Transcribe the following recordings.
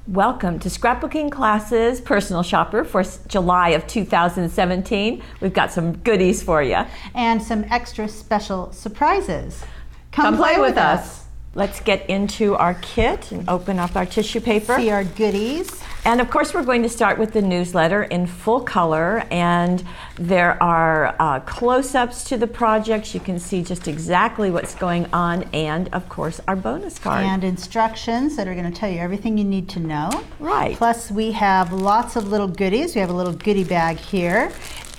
Welcome to Scrapbooking Classes Personal Shopper for July of 2017. We've got some goodies for you. And some extra special surprises. Come play with us. Let's get into our kit and open up our tissue paper. See our goodies. And of course we're going to start with the newsletter in full color, and there are close-ups to the projects. You can see just exactly what's going on, and of course our bonus card. And instructions that are going to tell you everything you need to know. Right. Plus we have lots of little goodies. We have a little goodie bag here,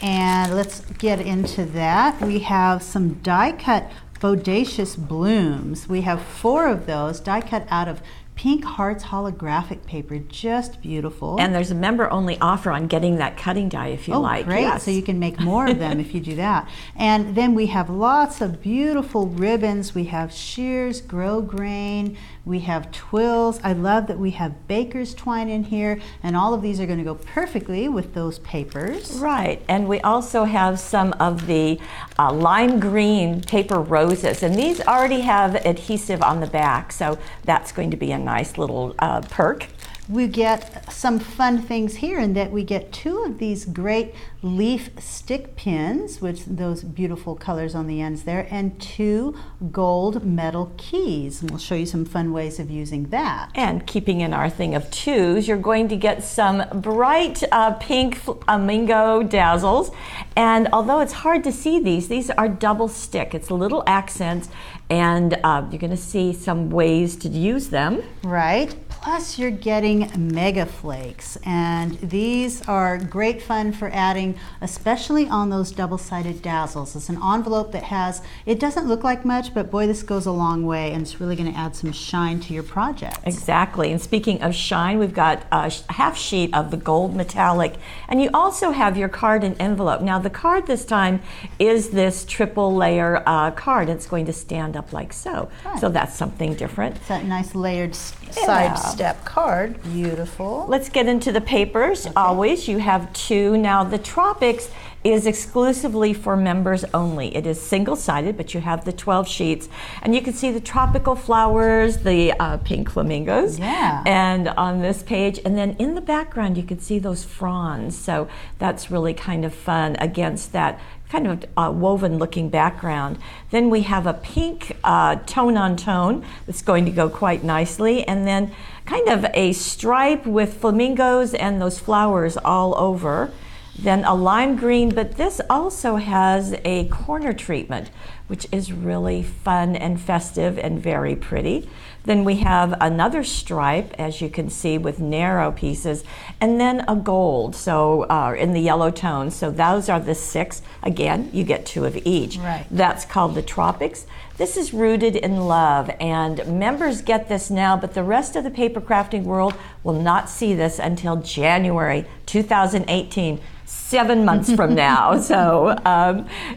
and let's get into that. We have some die-cut bodacious blooms. We have 4 of those die-cut out of Pink Hearts holographic paper, just beautiful. And there's a member-only offer on getting that cutting die if you like. Oh, great. Yes. So you can make more of them if you do that. And then we have lots of beautiful ribbons. We have shears, grosgrain, we have twills. I love that we have baker's twine in here, and all of these are going to go perfectly with those papers. Right, and we also have some of the lime green paper roses, and these already have adhesive on the back, so that's going to be a nice little perk. We get some fun things here in that we get 2 of these great leaf stick pins with those beautiful colors on the ends there, and 2 gold metal keys. And we'll show you some fun ways of using that. And keeping in our thing of 2s, you're going to get some bright pink flamingo dazzles. And although it's hard to see these are double stick. It's little accents, and you're going to see some ways to use them. Right. Plus you're getting mega flakes, and these are great fun for adding, especially on those double-sided dazzles. It's an envelope that has, it doesn't look like much, but boy, this goes a long way, and it's really going to add some shine to your project. Exactly. And speaking of shine, we've got a half sheet of the gold metallic, and you also have your card and envelope. Now the card this time is this triple layer card. It's going to stand up like so. Right. So that's something different. It's that nice layered side step card. Beautiful. Let's get into the papers. Okay. Always you have 2. Now the Tropics is exclusively for members only. It is single-sided, but you have the 12 sheets, and you can see the tropical flowers, the pink flamingos, and on this page, and then in the background you can see those fronds, so that's really kind of fun against that kind of woven looking background. Then we have a pink tone on tone that's going to go quite nicely, and then kind of a stripe with flamingos and those flowers all over. Then a lime green, but this also has a corner treatment, which is really fun and festive and very pretty. Then we have another stripe, as you can see, with narrow pieces, and then a gold, so in the yellow tone. So those are the 6. Again, you get 2 of each. Right. That's called the Tropics. This is rooted in love, and members get this now, but the rest of the paper crafting world will not see this until January 2018. 7 months from now. So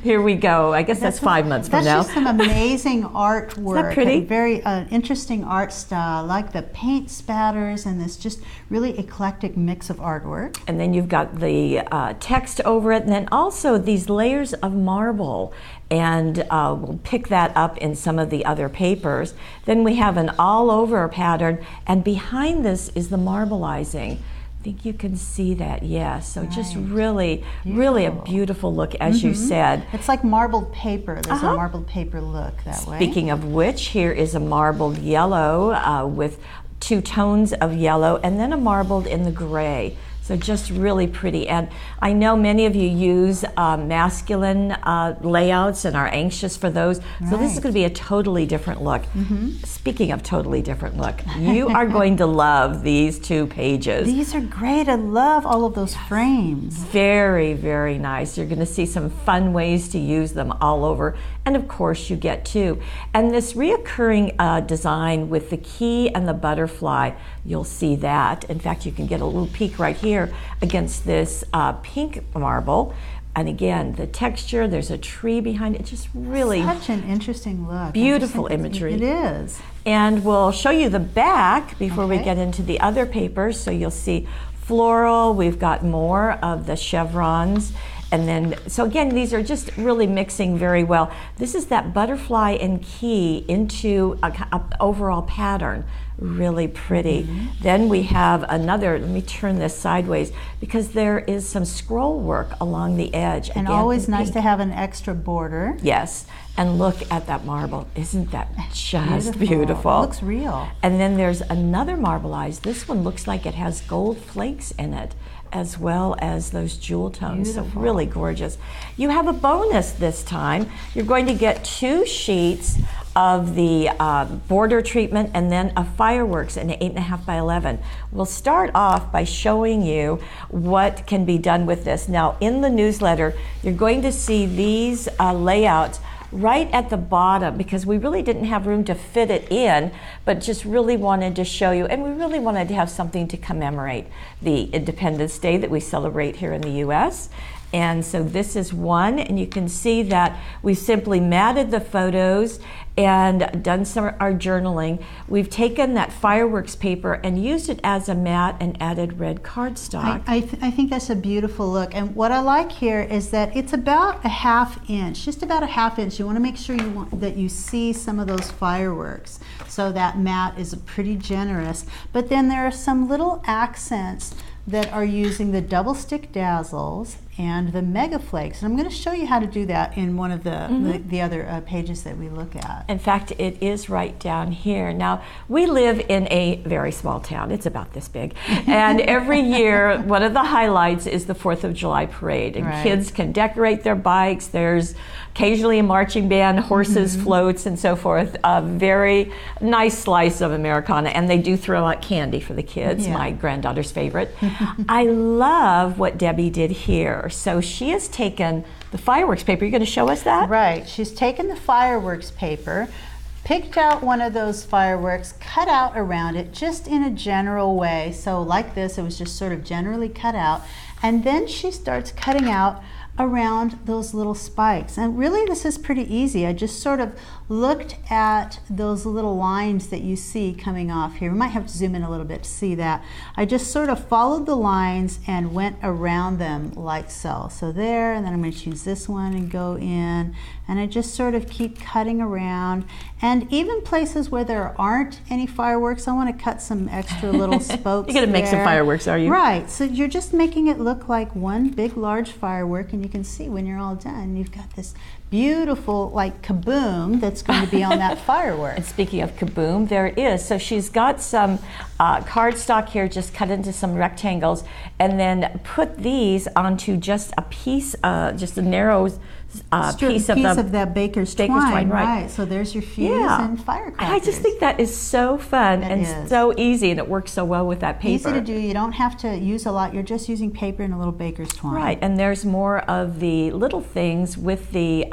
here we go. I guess that's 5 months from now. That's just some amazing artwork. Isn't that pretty? Very interesting art style, like the paint spatters and this just really eclectic mix of artwork. And then you've got the text over it, and then also these layers of marble, and we'll pick that up in some of the other papers. Then we have an all over pattern, and behind this is the marbleizing. I think you can see that, yes. So just really a beautiful look, as you said. It's like marbled paper. There's a marbled paper look that way. Speaking of which, here is a marbled yellow with 2 tones of yellow, and then a marbled in the gray. So just really pretty. And I know many of you use masculine layouts and are anxious for those. Right. So this is going to be a totally different look. Speaking of totally different look, you are going to love these 2 pages. These are great. I love all of those frames. Very, very nice. You're going to see some fun ways to use them all over. And of course you get 2. And this reoccurring design with the key and the butterfly, you'll see that. In fact, you can get a little peek right here against this pink marble. And again, the texture, there's a tree behind it, just really such an interesting look. Beautiful imagery. It is. And we'll show you the back before we get into the other papers. So you'll see floral, we've got more of the chevrons. And then, so again, these are just really mixing very well. This is that butterfly and key into an overall pattern. really pretty. Then we have another, let me turn this sideways, because there is some scroll work along the edge. And again, always nice pink. to have an extra border. Yes, and look at that marble. Isn't that just beautiful? It looks real. And then there's another marbleized. This one looks like it has gold flakes in it, as well as those jewel tones. So really gorgeous. You have a bonus this time. You're going to get 2 sheets of the border treatment and then a fireworks in 8.5 by 11. We'll start off by showing you what can be done with this. Now in the newsletter, you're going to see these layouts right at the bottom, because we really didn't have room to fit it in, but just really wanted to show you, and we really wanted to have something to commemorate the Independence Day that we celebrate here in the US. And so this is one, and you can see that we simply matted the photos and done some our journaling. We've taken that fireworks paper and used it as a mat and added red cardstock. I think that's a beautiful look. And what I like here is that it's about a 1/2 inch, just about a 1/2 inch. You want to make sure that you see some of those fireworks. So that mat is pretty generous. But then there are some little accents that are using the double stick Dazzles and the Mega Flakes. And I'm going to show you how to do that in one of the other pages that we look at. In fact, it is right down here. Now, we live in a very small town. It's about this big. And every year, one of the highlights is the 4th of July parade. And kids can decorate their bikes. There's occasionally a marching band, horses, floats, and so forth. A very nice slice of Americana. And they do throw out candy for the kids, my granddaughter's favorite. I love what Debbie did here. So she has taken the fireworks paper. You're going to show us that? Right. She's taken the fireworks paper, picked out one of those fireworks, cut out around it just in a general way. So like this, it was just sort of generally cut out. And then she starts cutting out around those little spikes. And really this is pretty easy. I just sort of looked at those little lines that you see coming off here. We might have to zoom in a little bit to see that. I just sort of followed the lines and went around them like so. So there, and then I'm going to choose this one and go in, and I just sort of keep cutting around. And even places where there aren't any fireworks, I want to cut some extra little spokes. You're going to make some fireworks, are you? Right. So you're just making it look like one big large firework, and you can see when you're all done, you've got this beautiful like kaboom that's going to be on that firework. And speaking of kaboom, there it is. So she's got some cardstock here just cut into some rectangles, and then put these onto just a piece, just a narrow piece of that baker's twine. Right. So there's your fuse and firecrackers. I just think that is so fun and so easy, and it works so well with that paper. Easy to do. You don't have to use a lot. You're just using paper and a little baker's twine. Right, and there's more of the little things with the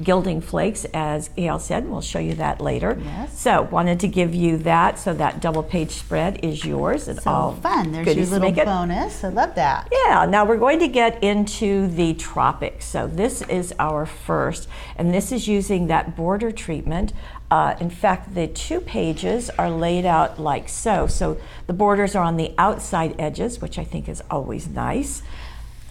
gilding flakes, as Gail said. We'll show you that later. Yes. So wanted to give you that, so that double page spread is yours. It's all fun. There's your little bonus. I love that. Yeah, now we're going to get into the tropics. So this is our first, and this is using that border treatment. In fact, the 2 pages are laid out like so. So the borders are on the outside edges, which I think is always nice.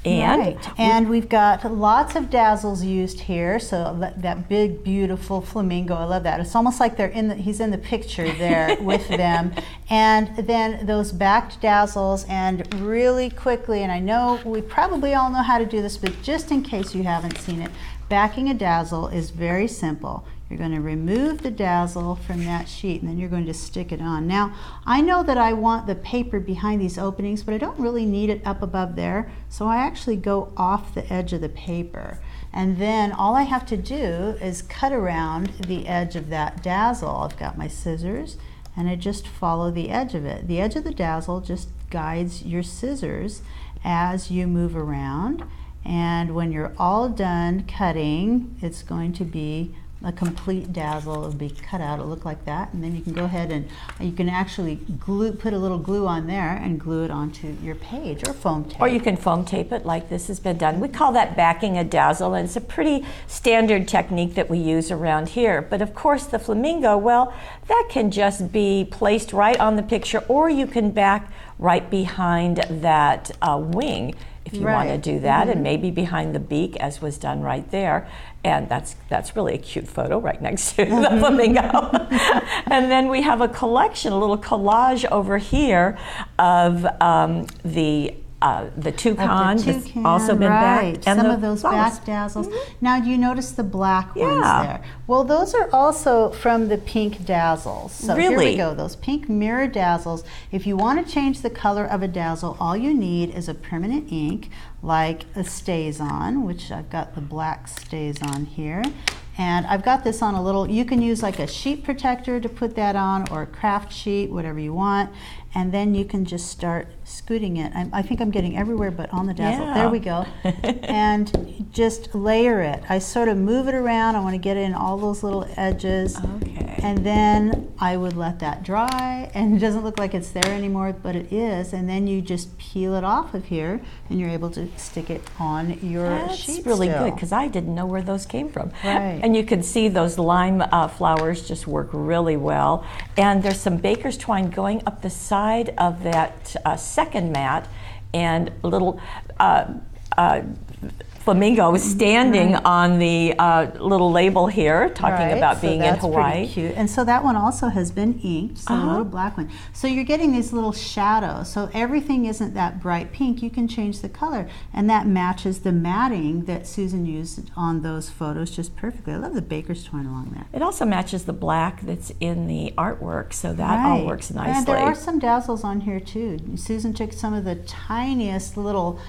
And we've got lots of Dazzles used here. So that big, beautiful flamingo, I love that. It's almost like he's in the picture there with them. And then those backed Dazzles, and really quickly, and I know we probably all know how to do this, but just in case you haven't seen it, backing a Dazzle is very simple. You're going to remove the Dazzle from that sheet, and then you're going to stick it on. Now, I know that I want the paper behind these openings, but I don't really need it up above there, so I actually go off the edge of the paper. And then all I have to do is cut around the edge of that Dazzle. I've got my scissors, and I just follow the edge of it. The edge of the Dazzle just guides your scissors as you move around. And when you're all done cutting, it's going to be a complete Dazzle. It'll be cut out. It'll look like that, and then you can go ahead and you can actually put a little glue on there and glue it onto your page, or foam tape. Or you can foam tape it like this has been done. We call that backing a Dazzle, and it's a pretty standard technique that we use around here. But of course the flamingo, well, that can just be placed right on the picture, or you can back right behind that wing, if you want to do that, and maybe behind the beak, as was done right there. And that's really a cute photo right next to the flamingo. And then we have a collection, a little collage over here of the toucan that's also been backed. And some of those back dazzles. Now, do you notice the black ones there? Well, those are also from the pink dazzles. So here we go, those pink mirror dazzles. If you want to change the color of a dazzle, all you need is a permanent ink, like a StazOn, which I've got the black StazOn here. And I've got this on a little, you can use like a sheet protector to put that on, or a craft sheet, whatever you want. And then you can just start scooting it. I think I'm getting everywhere but on the dazzle. Yeah. There we go. And just layer it. I sort of move it around. I want to get it in all those little edges. Okay. And then I would let that dry. And it doesn't look like it's there anymore, but it is. And then you just peel it off of here, and you're able to stick it on your sheet. That's really good, because I didn't know where those came from. Right. And you can see those lime flowers just work really well. And there's some baker's twine going up the side of that second mat, and a little flamingo standing on the little label here, talking about being in Hawaii. Pretty cute. And so that one also has been inked, so a little black one. So you're getting these little shadows. So everything isn't that bright pink. You can change the color, and that matches the matting that Susan used on those photos just perfectly. I love the baker's twine along there. It also matches the black that's in the artwork, so that all works nicely. And there are some dazzles on here too. Susan took some of the tiniest little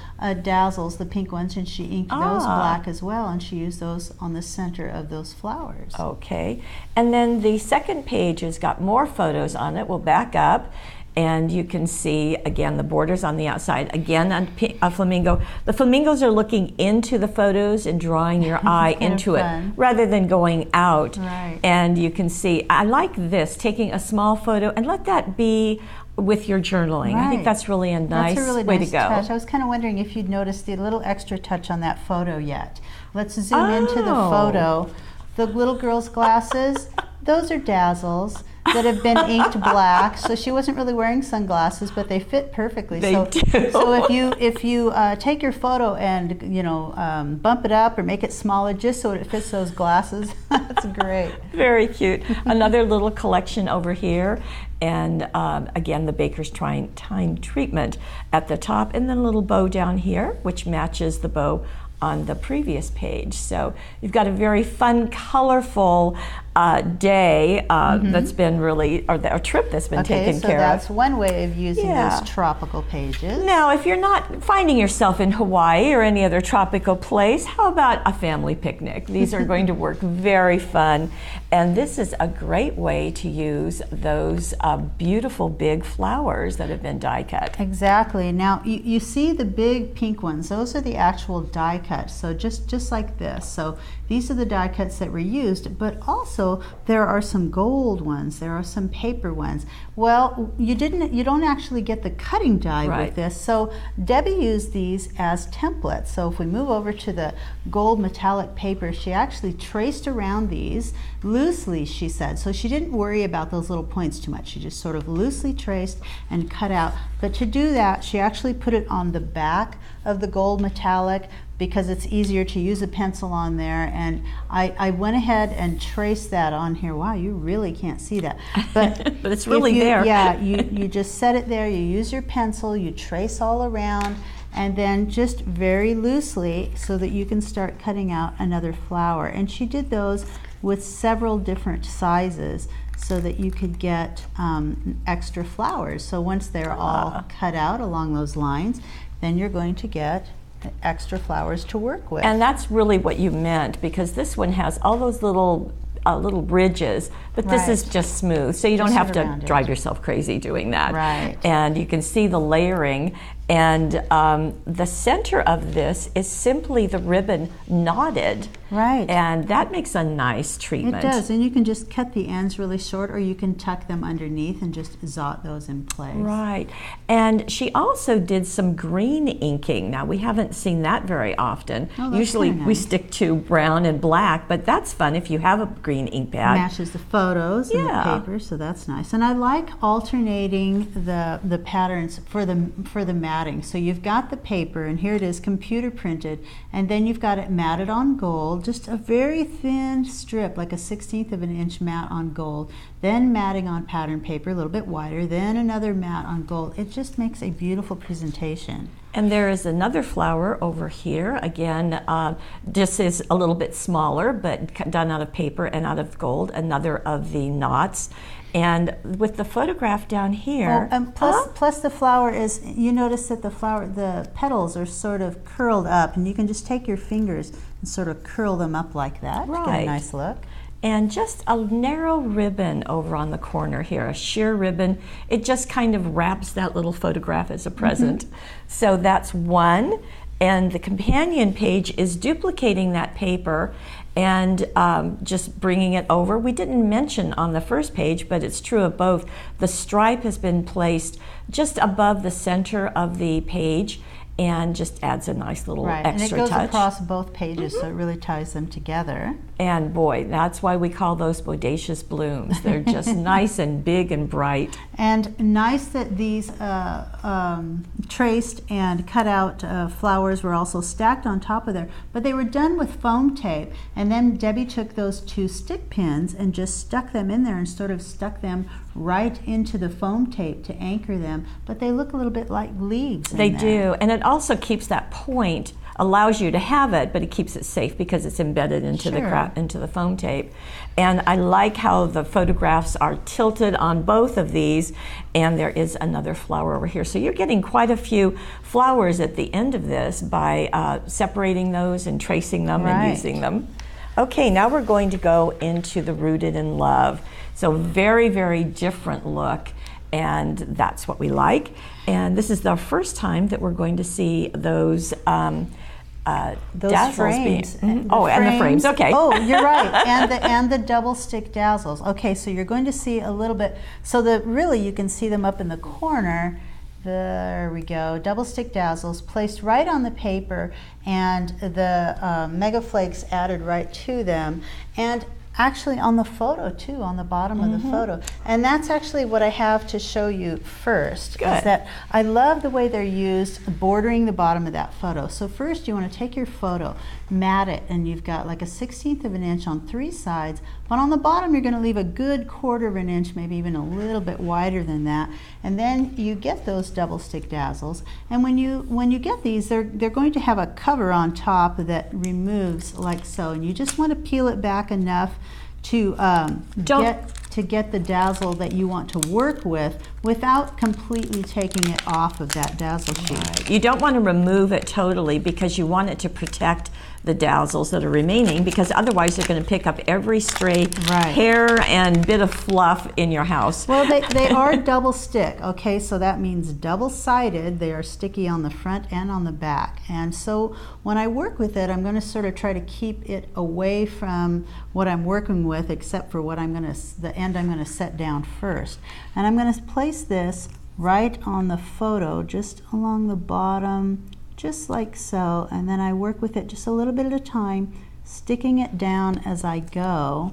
dazzles, the pink ones, and she inked those black as well, and she used those on the center of those flowers. Okay, and then the second page has got more photos on it. We'll back up, and you can see again the borders on the outside. Again, on a flamingo. The flamingos are looking into the photos and drawing your eye into it rather than going out. Right. And you can see, I like this, taking a small photo and let that be with your journaling. I think that's really a nice way to go. Touch. I was kind of wondering if you'd noticed the little extra touch on that photo yet. Let's zoom into the photo. The little girl's glasses, those are dazzles that have been inked black. So she wasn't really wearing sunglasses, but they fit perfectly. They do. So if you take your photo and bump it up or make it smaller just so it fits those glasses, that's great. Very cute. Another little collection over here. And again, the baker's twine treatment at the top, and then a little bow down here, which matches the bow on the previous page. So you've got a very fun, colorful day that's been really, or a trip that's been taken care of. So that's one way of using those tropical pages. Now, if you're not finding yourself in Hawaii or any other tropical place, how about a family picnic? These are going to work very fun. And this is a great way to use those beautiful big flowers that have been die cut. Exactly. Now, you see the big pink ones. Those are the actual die cuts. So just like this. So these are the die cuts that were used, but also there are some gold ones. There are some paper ones. Well, you don't actually get the cutting die with this. So Debbie used these as templates. So if we move over to the gold metallic paper, she actually traced around these loosely, she said. So she didn't worry about those little points too much. She just sort of loosely traced and cut out. But to do that, she actually put it on the back of the gold metallic because it's easier to use a pencil on there. And I went ahead and traced that on here. Wow, you really can't see that. But, but it's really there. Yeah, you just set it there, you use your pencil, you trace all around, and then just very loosely so that you can start cutting out another flower. And she did those with several different sizes so that you could get extra flowers. So once they're all cut out along those lines, then you're going to get extra flowers to work with. And that's really what you meant, because this one has all those little ridges, but this is just smooth, so you don't have to drive yourself crazy doing that. Right. And you can see the layering, And the center of this is simply the ribbon knotted. Right. And that makes a nice treatment. It does, and you can just cut the ends really short, or you can tuck them underneath and just zot those in place. Right. And she also did some green inking. Now, we haven't seen that very often. Oh, that's Usually very we nice. stick to brown and black, but that's fun if you have a green ink pad. Matches the photos and Yeah. the paper, so that's nice. And I like alternating the patterns for the matting. So you've got the paper, and here it is, computer printed, and then you've got it matted on gold, just a very thin strip, like a 1/16 of an inch mat on gold, then matting on pattern paper, a little bit wider, then another mat on gold. It just makes a beautiful presentation. And there is another flower over here. Again, this is a little bit smaller, but done out of paper and out of gold, another of the knots. And with the photograph down here. Oh, and plus the flower is, you notice that the petals are sort of curled up, and you can just take your fingers and sort of curl them up like that to get Right. a nice look. And just a narrow ribbon over on the corner here, a sheer ribbon. It just kind of wraps that little photograph as a present. So that's one. And the companion page is duplicating that paper and just bringing it over. We didn't mention on the first page, but it's true of both. The stripe has been placed just above the center of the page and just adds a nice little Right, and it extra goes touch. across both pages, so it really ties them together. And boy, that's why we call those bodacious blooms. They're just nice and big and bright. And nice that these traced and cut out flowers were also stacked on top of there, but they were done with foam tape. And then Debbie took those two stick pins and just stuck them in there and sort of stuck them right into the foam tape to anchor them. But they look a little bit like leaves. They do, and it also keeps that point, allows you to have it, but it keeps it safe because it's embedded into into the foam tape. And I like how the photographs are tilted on both of these, and there is another flower over here. So you're getting quite a few flowers at the end of this by separating those and tracing them and using them. Okay, now we're going to go into the Rooted in Love. So very, very different look, and that's what we like. And this is the first time that we're going to see those Dazzles frames. and the frames. Okay. Oh, you're right. And the double stick Dazzles. Okay, so you're going to see a little bit. So really you can see them up in the corner. There we go. Double stick Dazzles placed right on the paper, and the Mega Flakes added right to them. And actually on the photo too, on the bottom of the photo. And that's actually what I have to show you first. Good. Is that I love the way they're used bordering the bottom of that photo. So first you want to take your photo, mat it, and you've got like a 1/16 of an inch on 3 sides, but on the bottom you're going to leave a good 1/4 of an inch, maybe even a little bit wider than that. And then you get those double stick Dazzles, and when you get these, they're going to have a cover on top that removes like so, and you just want to peel it back enough to get the dazzle that you want to work with without completely taking it off of that dazzle sheet. You don't want to remove it totally because you want it to protect the dazzles that are remaining, because otherwise they're going to pick up every stray hair and bit of fluff in your house. Well, they are double stick, okay, so that means double-sided. They are sticky on the front and on the back. And so when I work with it, I'm going to sort of try to keep it away from what I'm working with, except for what the end I'm going to set down first. And I'm going to place this right on the photo, just along the bottom, just like so, and then I work with it just a little bit at a time, sticking it down as I go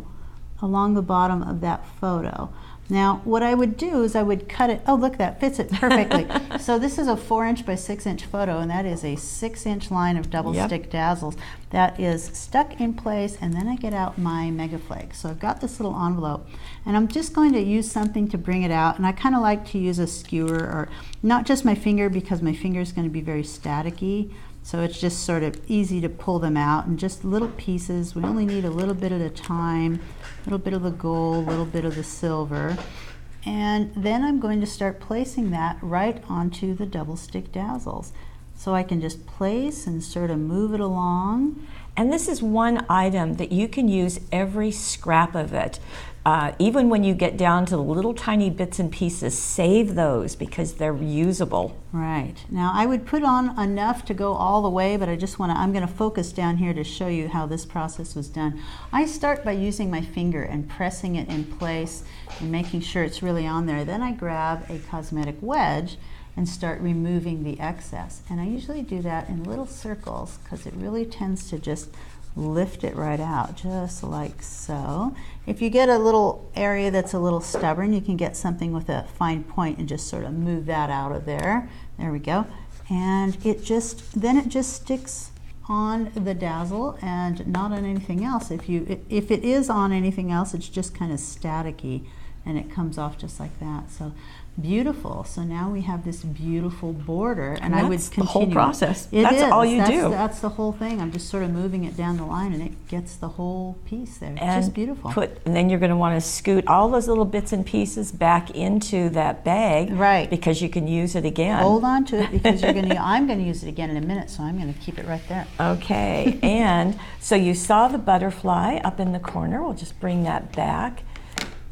along the bottom of that photo. Now, what I would do is I would cut it. Oh, look, that fits it perfectly. So this is a 4" by 6" photo, and that is a 6" line of double stick Dazzles that is stuck in place, and then I get out my Mega Flake. So I've got this little envelope, and I'm just going to use something to bring it out, and I kind of like to use a skewer, or not just my finger, because my finger is going to be very staticky. So it's just sort of easy to pull them out, and just little pieces. We only need a little bit at a time, a little bit of the gold, a little bit of the silver. And then I'm going to start placing that right onto the double stick Dazzles. So I can just place and sort of move it along. And this is one item that you can use every scrap of it. Even when you get down to the little tiny bits and pieces, save those because they're usable. Right. Now I would put on enough to go all the way, but I'm going to focus down here to show you how this process was done. I start by using my finger and pressing it in place and making sure it's really on there. Then I grab a cosmetic wedge and start removing the excess. And I usually do that in little circles because it really tends to just lift it right out, just like so. If you get a little area that's a little stubborn, you can get something with a fine point and just sort of move that out of there. There we go. And then it just sticks on the dazzle and not on anything else. If it is on anything else, it's just kind of staticky and it comes off just like that. So beautiful. So now we have this beautiful border, and I would continue. The whole process. That's all you do. That's the whole thing. I'm just sort of moving it down the line, and it gets the whole piece there. It's just beautiful. And then you're going to want to scoot all those little bits and pieces back into that bag, right? Because you can use it again. Hold on to it because I'm going to use it again in a minute, so I'm going to keep it right there. Okay. And so you saw the butterfly up in the corner. We'll just bring that back.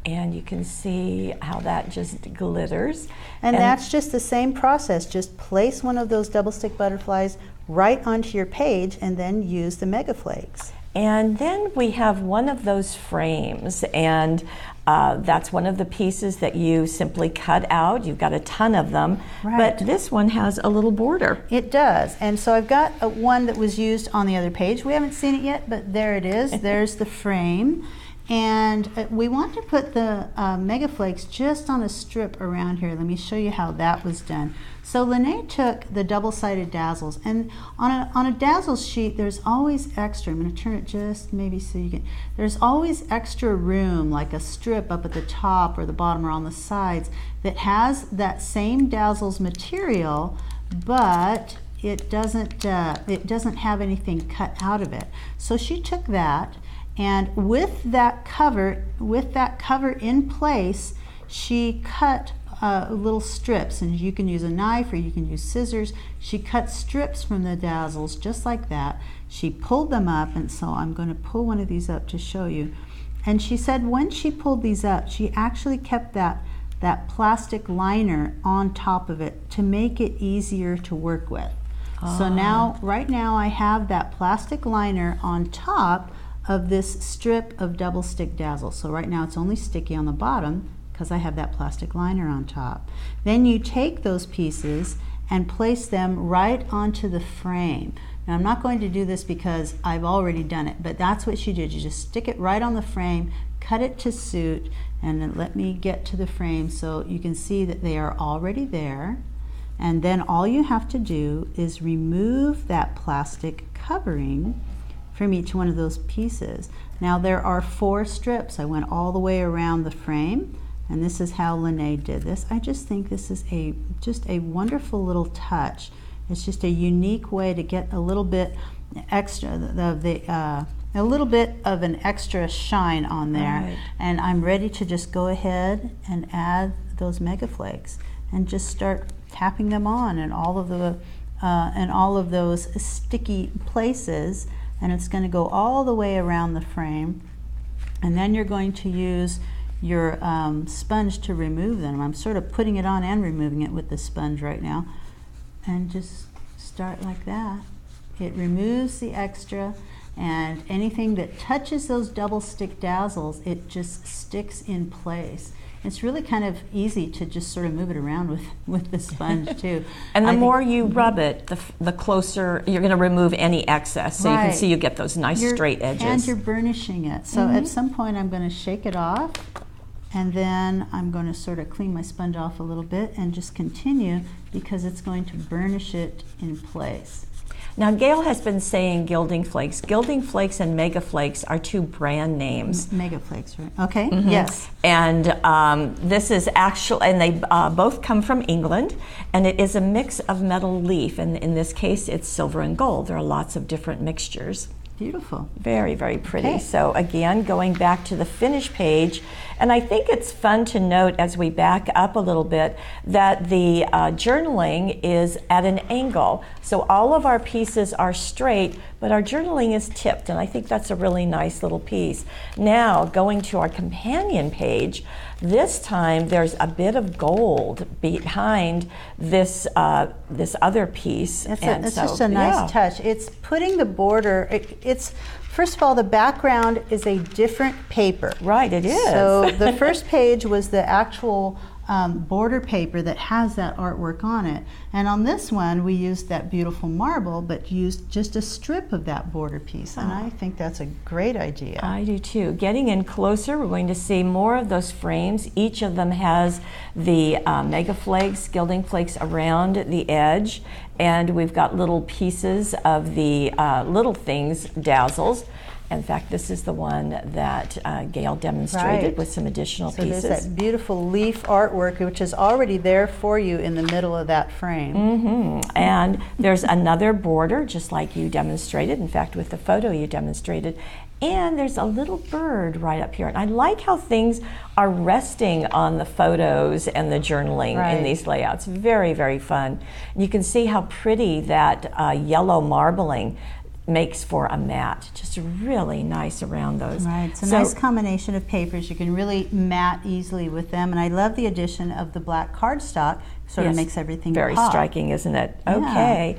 And you can see how that just glitters. And that's just the same process. Just place one of those double stick butterflies right onto your page and then use the Mega Flakes. And then we have one of those frames, and that's one of the pieces that you simply cut out. You've got a ton of them, right. But this one has a little border. It does, and so I've got one that was used on the other page. We haven't seen it yet, but there it is. There's the frame. And we want to put the Mega Flakes just on a strip around here. Let me show you how that was done. So Lene took the double-sided Dazzles, and on a Dazzles sheet, there's always extra. I'm going to turn it just maybe so you can. There's always extra room, like a strip up at the top or the bottom or on the sides that has that same Dazzles material, but it doesn't have anything cut out of it. So she took that. And with that cover in place, she cut little strips, and you can use a knife or you can use scissors. She cut strips from the Dazzles just like that. She pulled them up, and so I'm going to pull one of these up to show you. And she said when she pulled these up, she actually kept that plastic liner on top of it to make it easier to work with. So right now I have that plastic liner on top of this strip of double stick Dazzle. So right now it's only sticky on the bottom because I have that plastic liner on top. Then you take those pieces and place them right onto the frame. Now I'm not going to do this because I've already done it, but that's what she did. You just stick it right on the frame, cut it to suit, and then let me get to the frame so you can see that they are already there. And then all you have to do is remove that plastic covering from each one of those pieces. Now there are 4 strips. I went all the way around the frame, and this is how Lene did this. I just think this is just a wonderful little touch. It's just a unique way to get a little bit extra, a little bit of an extra shine on there. Right. And I'm ready to just go ahead and add those Mega Flakes and just start tapping them on in all of those sticky places. And it's going to go all the way around the frame, and then you're going to use your sponge to remove them. I'm sort of putting it on and removing it with the sponge right now, and just start like that. It removes the extra, and anything that touches those double stick Dazzles, it just sticks in place. It's really kind of easy to just sort of move it around with the sponge too. And the more you rub it, the closer you're going to remove any excess. So you can see you get those nice straight edges. And you're burnishing it. So at some point I'm going to shake it off, and then I'm going to sort of clean my sponge off a little bit and just continue because it's going to burnish it in place. Now, Gail has been saying Gilding Flakes. Gilding Flakes and Mega Flakes are 2 brand names. Mega Flakes, right? Okay, yes. And this is actual, and they both come from England, and it is a mix of metal leaf, and in this case, it's silver and gold. There are lots of different mixtures. Beautiful. Very, very pretty. Okay. So again, going back to the finish page, and I think it's fun to note as we back up a little bit that the journaling is at an angle. So all of our pieces are straight, but but our journaling is tipped, and I think that's a really nice little piece. Now, going to our companion page, this time there's a bit of gold behind this this other piece. It's just a nice touch. It's putting the border, it's first of all, the background is a different paper. Right, it is. So the first page was the actual border paper that has that artwork on it. And on this one, we used that beautiful marble, but used just a strip of that border piece. And I think that's a great idea. I do too. Getting in closer, we're going to see more of those frames. Each of them has the mega flakes, gilding flakes around the edge. And we've got little pieces of the little things, Dazzles. In fact, this is the one that Gail demonstrated with some additional pieces. So there's that beautiful leaf artwork, which is already there for you in the middle of that frame. And there's another border, just like you demonstrated, in fact, with the photo you demonstrated. And there's a little bird right up here. And I like how things are resting on the photos and the journaling in these layouts. Very, very fun. You can see how pretty that yellow marbling makes for a mat. Just really nice around those. Right, it's a nice combination of papers. You can really mat easily with them. And I love the addition of the black cardstock. Sort of makes everything very pop. striking, isn't it? Yeah. Okay.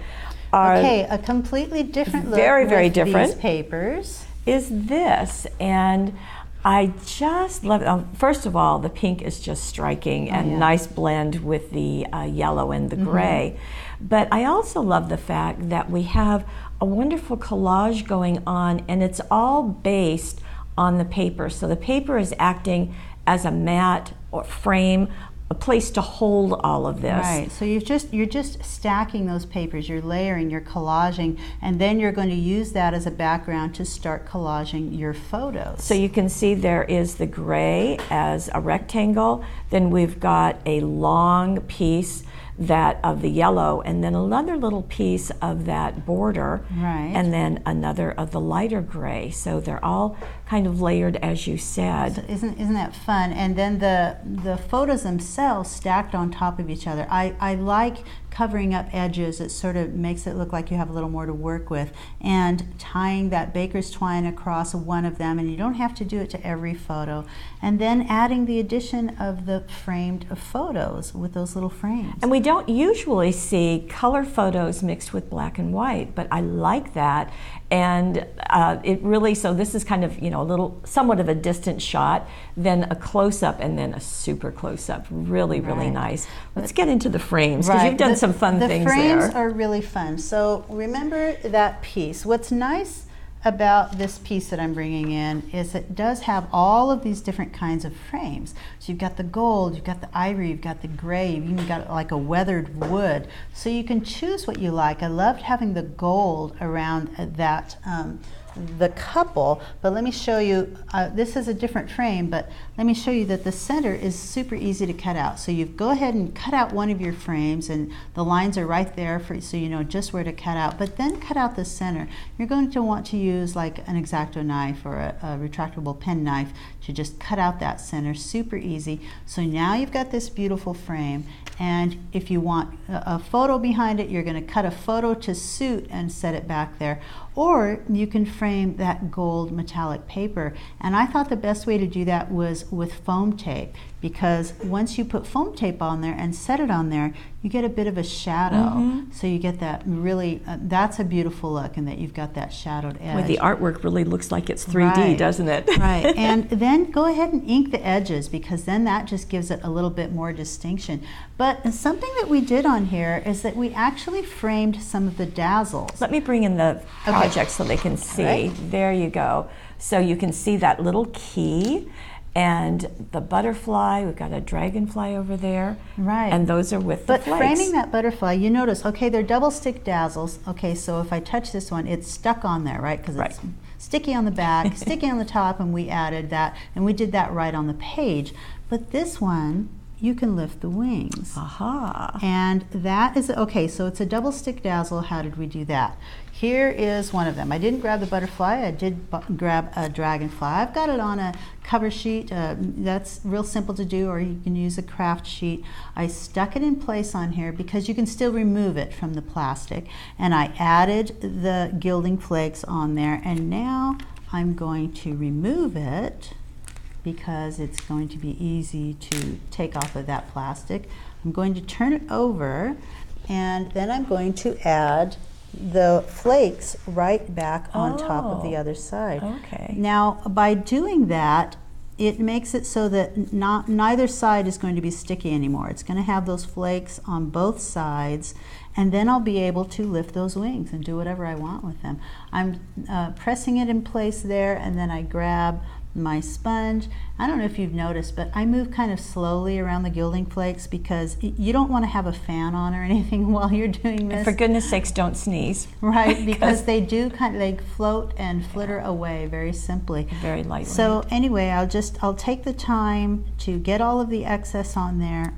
Okay, a completely different look very with different these papers. Is this, and I just love it. First of all, the pink is just striking and nice blend with the yellow and the gray. But I also love the fact that we have a wonderful collage going on, and it's all based on the paper. So the paper is acting as a mat or frame, a place to hold all of this. Right, so you're just stacking those papers, you're layering, you're collaging, and then you're going to use that as a background to start collaging your photos. So you can see there is the gray as a rectangle, then we've got a long piece that of the yellow, and then another little piece of that border, and then another of the lighter gray. So they're all kind of layered, as you said. So isn't that fun? And then the photos themselves stacked on top of each other. I like covering up edges. It sort of makes it look like you have a little more to work with, and tying that baker's twine across one of them, and you don't have to do it to every photo, and then adding the addition of the framed photos with those little frames. And we don't usually see color photos mixed with black and white, but I like that. And it really, so this is kind of, you know, a little, somewhat of a distant shot, then a close-up, and then a super close-up. Really, really nice. Let's get into the frames, because you've done some fun things there. The frames are really fun. So remember that piece. What's nice about this piece that I'm bringing in is it does have all of these different kinds of frames. So you've got the gold, you've got the ivory, you've got the gray, you've even got like a weathered wood. So you can choose what you like. I loved having the gold around that the couple, but let me show you, this is a different frame, but let me show you that the center is super easy to cut out. So you go ahead and cut out one of your frames, and the lines are right there for, so you know just where to cut out, but then cut out the center. You're going to want to use like an X-Acto knife or a retractable pen knife to just cut out that center. Super easy. So now you've got this beautiful frame, and if you want a photo behind it, you're going to cut a photo to suit and set it back there. Or you can frame that gold metallic paper. And I thought the best way to do that was with foam tape, because once you put foam tape on there and set it on there, you get a bit of a shadow. So you get that really, that's a beautiful look, and that you've got that shadowed edge. Well, the artwork really looks like it's 3D, doesn't it? Right, and then go ahead and ink the edges, because then that just gives it a little bit more distinction. But something that we did on here is that we actually framed some of the Dazzles. Let me bring in the project so they can see. There you go. So you can see that little key and the butterfly. We've got a dragonfly over there. Right. And those are with the flakes. But framing that butterfly, you notice, okay, they're double stick Dazzles. Okay, so if I touch this one, it's stuck on there, right? Because it's sticky on the back, sticky on the top, and we added that, and we did that right on the page. But this one you can lift the wings. Aha. And that is, okay, so it's a double stick dazzle. How did we do that? Here is one of them. I didn't grab the butterfly, I did grab a dragonfly. I've got it on a cover sheet. That's real simple to do, or you can use a craft sheet. I stuck it in place on here because you can still remove it from the plastic. And I added the gilding flakes on there, and now I'm going to remove it because it's going to be easy to take off of that plastic. I'm going to turn it over, and then I'm going to add the flakes right back on top of the other side. Okay. Now, by doing that, it makes it so that neither side is going to be sticky anymore. It's going to have those flakes on both sides, and then I'll be able to lift those wings and do whatever I want with them. I'm pressing it in place there, and then I grab my sponge. I don't know if you've noticed, but I move kind of slowly around the gilding flakes because you don't want to have a fan on or anything while you're doing this. And for goodness sakes, don't sneeze. Right, because they do they float and flitter away very simply. Very lightly. So anyway, I'll take the time to get all of the excess on there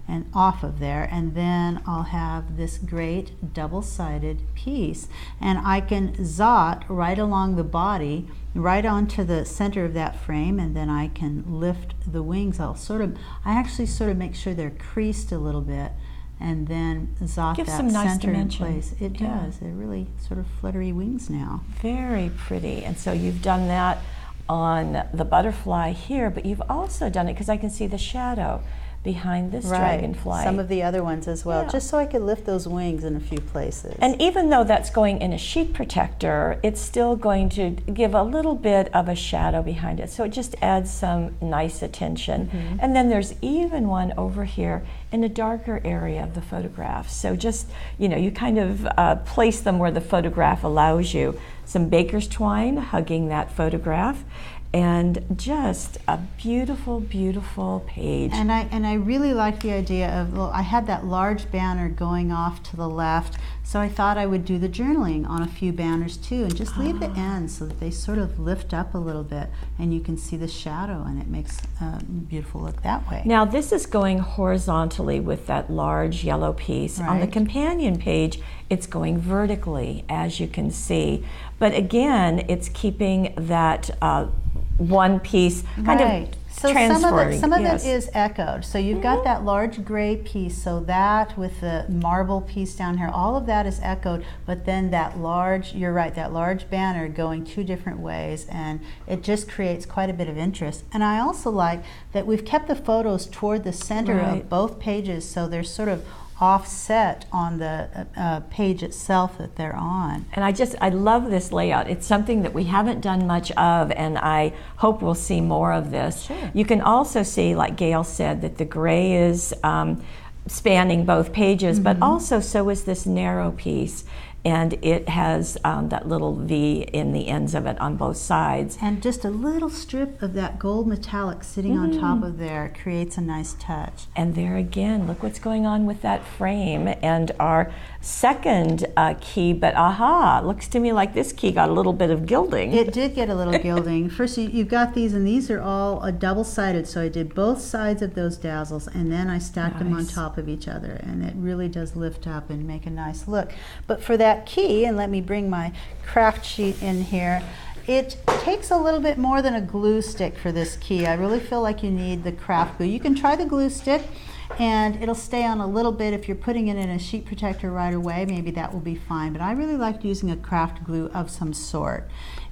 and off of there, and then I'll have this great double-sided piece, and I can zot right along the body, right onto the center of that frame, and then I can lift the wings. I actually sort of make sure they're creased a little bit, and then zot Gives that some nice center in dimension. place. It does. They're really sort of fluttery wings now. Very pretty. And so you've done that on the butterfly here, but you've also done it because I can see the shadow behind this dragonfly. Some of the other ones as well, Yeah. just so I could lift those wings in a few places. And even though that's going in a sheet protector, it's still going to give a little bit of a shadow behind it. So it just adds some nice attention. And then there's even one over here in a darker area of the photograph. So just, you kind of place them where the photograph allows you. Some baker's twine hugging that photograph. And just a beautiful, beautiful page. And I really like the idea of, well, I had that large banner going off to the left, so I thought I would do the journaling on a few banners too, and just leave the ends so that they sort of lift up a little bit, and you can see the shadow, and it makes a beautiful look that way. Now this is going horizontally with that large yellow piece. On the Right. companion page, it's going vertically, as you can see. But again, it's keeping that one piece kind of So transferring. some of it is echoed. So you've got that large gray piece, so that with the marble piece down here, all of that is echoed, but then that large, you're right, that large banner going two different ways, and it just creates quite a bit of interest. And I also like that we've kept the photos toward the center of both pages, so they're sort of offset on the page itself that they're on. And I love this layout. It's something that we haven't done much of, and I hope we'll see more of this. Sure. You can also see, like Gail said, that the gray is spanning both pages, but also so is this narrow piece. And it has that little V in the ends of it on both sides. And just a little strip of that gold metallic sitting on top of there creates a nice touch. And there again, look what's going on with that frame. And our second key, but looks to me like this key got a little bit of gilding. It did get a little gilding. First, you've got these, and these are all double-sided, so I did both sides of those dazzles, and then I stacked them on top of each other, and it really does lift up and make a nice look. But for that key, and let me bring my craft sheet in here, it takes a little bit more than a glue stick for this key. I really feel like you need the craft glue. You can try the glue stick, and it'll stay on a little bit. If you're putting it in a sheet protector right away, maybe that will be fine, but I really liked using a craft glue of some sort.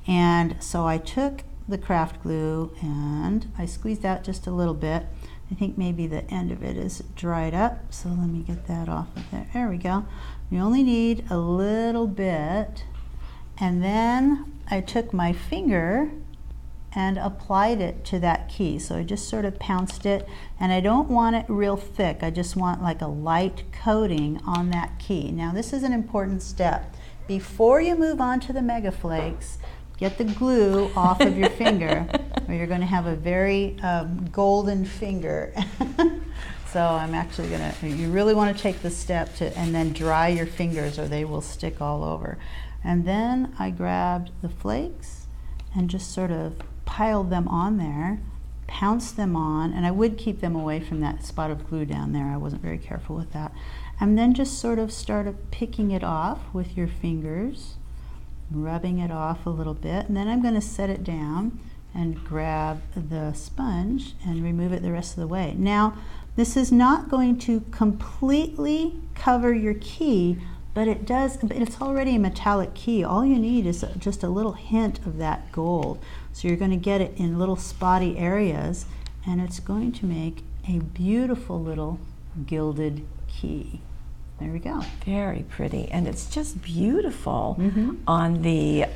And so I took the craft glue and I squeezed out just a little bit. I think maybe the end of it is dried up, so let me get that off of there. There we go. You only need a little bit, and then I took my finger and applied it to that key. So I just sort of pounced it, and I don't want it real thick. I just want like a light coating on that key. Now this is an important step. Before you move on to the Mega Flakes, get the glue off of your finger, or you're going to have a very golden finger. So I'm actually going to, you really want to take the step to, and then dry your fingers or they will stick all over. And then I grabbed the flakes and just sort of piled them on there. pounce them on, and I would keep them away from that spot of glue down there. I wasn't very careful with that. And then just sort of start picking it off with your fingers, rubbing it off a little bit, and then I'm going to set it down and grab the sponge and remove it the rest of the way. Now, this is not going to completely cover your key, but it does, it's already a metallic key. All you need is just a little hint of that gold. So you're going to get it in little spotty areas, and it's going to make a beautiful little gilded key. There we go. Very pretty, and it's just beautiful on the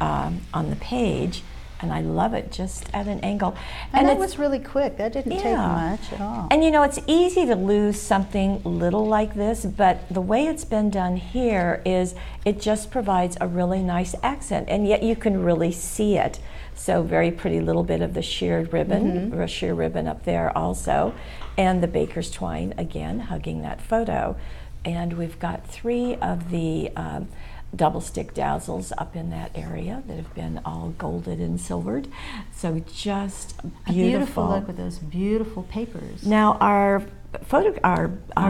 page. And I love it just at an angle. And that was really quick. That didn't take much at all. And you know, it's easy to lose something little like this, but the way it's been done here is it just provides a really nice accent, and yet you can really see it. So very pretty little bit of the sheared ribbon, or sheer ribbon up there also, and the baker's twine, again, hugging that photo. And we've got 3 of the double stick dazzles up in that area that have been all golded and silvered. So just beautiful. A beautiful look with those beautiful papers. Now our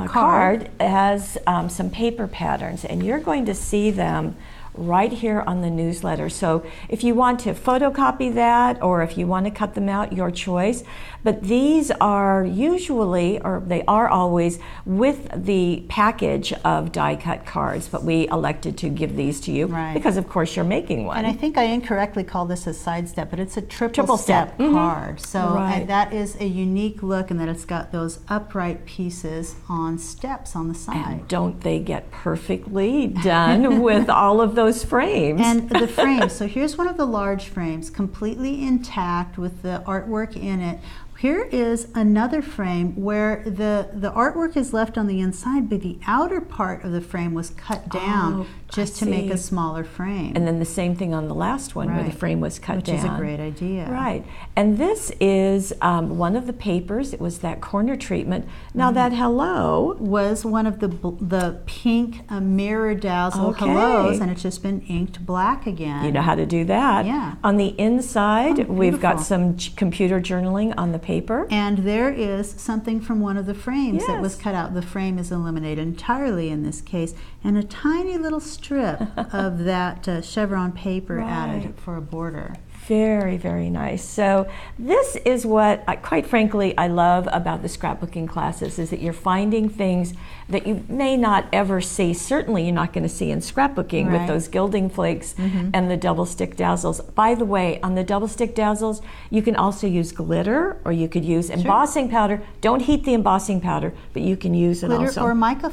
card has some paper patterns, and you're going to see them right here on the newsletter. So if you want to photocopy that, or if you want to cut them out, your choice. But these are usually, or they are always, with the package of die cut cards, but we elected to give these to you because of course you're making one. And I think I incorrectly called this a side step, but it's a triple step card. So that is a unique look, and that it's got those upright pieces on steps on the side. And don't they get perfectly done with all of those frames? And the frames, so here's one of the large frames, completely intact with the artwork in it. Here is another frame where the artwork is left on the inside, but the outer part of the frame was cut down just to make a smaller frame. And then the same thing on the last one where the frame was cut down. Which is a great idea. Right. And this is one of the papers. It was that corner treatment. Now that hello was one of the pink mirror dazzle hellos, and it's just been inked black again. You know how to do that. Yeah. On the inside, we've got some computer journaling on the paper. And there is something from one of the frames that was cut out. The frame is eliminated entirely in this case, and a tiny little strip of that chevron paper added for a border. Very, very nice. So this is what, quite frankly, I love about the scrapbooking classes, is that you're finding things that you may not ever see. Certainly you're not going to see in scrapbooking with those gilding flakes and the double stick dazzles. By the way, on the double stick dazzles, you can also use glitter, or you could use embossing powder. Don't heat the embossing powder, but you can use it also. Or mica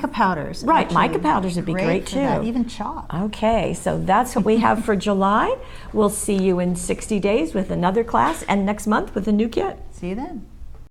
powders. Right, mica powders would be great too. That, even chalk. Okay, so that's what we have for July. We'll see you in 60 days with another class, and next month with a new kit. See you then.